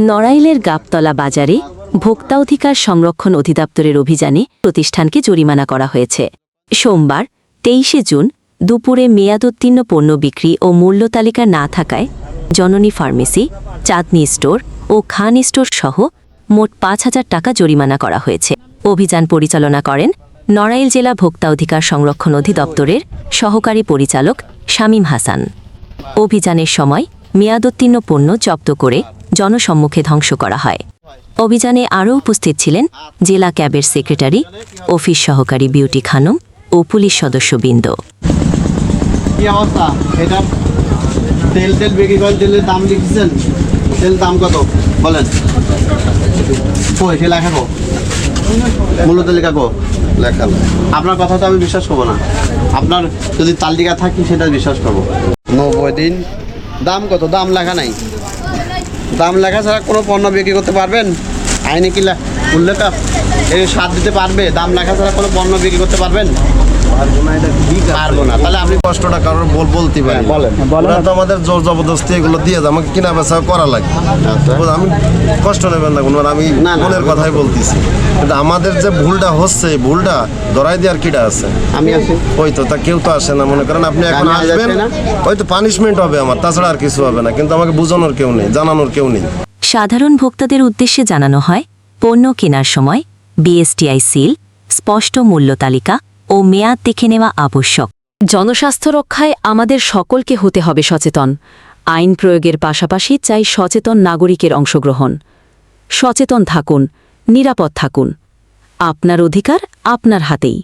নড়াইলের গাবতলা বাজারে ভোক্তা অধিকার সংরক্ষণ অধিদপ্তরের অভিযানে প্রতিষ্ঠানকে জরিমানা করা হয়েছে। সোমবার ২৩ জুন দুপুরে মেয়াদোত্তীর্ণ পণ্য বিক্রি ও মূল্য তালিকা না থাকায় জননী ফার্মেসি, চাঁদনী স্টোর ও খান স্টোর সহ মোট ৫,০০০ টাকা জরিমানা করা হয়েছে। অভিযান পরিচালনা করেন নড়াইল জেলা ভোক্তা অধিকার সংরক্ষণ অধিদপ্তরের সহকারী পরিচালক শামীম হাসান। অভিযানের সময় মেয়াদোত্তীর্ণ পণ্য জব্দ করে জনসম্মুখে ধ্বংস করা হয়। অভিযানে আরও উপস্থিত ছিলেন জেলা ক্যাবের সেক্রেটারি, অফিস সহকারী বিউটি খানম ও পুলিশ সদস্যবৃন্দ। কি অবস্থা? এটা তেল বিক্রি করেন, তেলের দাম লিখছেন, তেল দাম কত বলেন? কই সে লেখা কো? মূল্য তালিকা কো? লেখা। আপনার কথা তো আমি বিশ্বাস করবো না। আপনার যদি তালিকা থাকি সেটা বিশ্বাস করবো। 90 দিন দাম কত? দাম লেখা নাই। দাম লেখা ছাড়া কোনো পণ্য বিক্রি করতে পারবেন? আইনে কি উল্লেখ এই সাথ দিতে পারবে? দাম লেখা ছাড়া কোনো পণ্য বিক্রি করতে পারবেন? পারবো না। তাহলে আপনি কষ্টটা কারোর বলতে পারি। বলেন। ওরা তো আমাদের জোর জবরদস্তি এগুলো দিয়ে আমাকে কিনা বেচা করা লাগে। আমি কষ্ট নেবেন না কোনো, আমি মনের কথাই বলতেছি। কিন্তু আমাদের যে ভুলটা হচ্ছে, ভুলটা ধরাই দেওয়ার কিটা আছে? আমি আছি। ওই তো তা কেউ তো আসে না। মনে করেন আপনি এখন আসবেন, ওই তো পানিশমেন্ট হবে আমার, তাছাড়া আর কিছু হবে না। কিন্তু আমাকে বোঝানোর কেউ নেই, জানানোর কেউ নেই। সাধারণ ভোক্তাদের উদ্দেশ্যে জানানো হয়, পণ্য কেনার সময় বিএসটিআই সিল, স্পষ্ট মূল্য তালিকা ও মেয়াদ দেখে নেওয়া আবশ্যক। জনস্বাস্থ্য রক্ষায় আমাদের সকলকে হতে হবে সচেতন। আইন প্রয়োগের পাশাপাশি চাই সচেতন নাগরিকের অংশগ্রহণ। সচেতন থাকুন, নিরাপদ থাকুন। আপনার অধিকার আপনার হাতেই।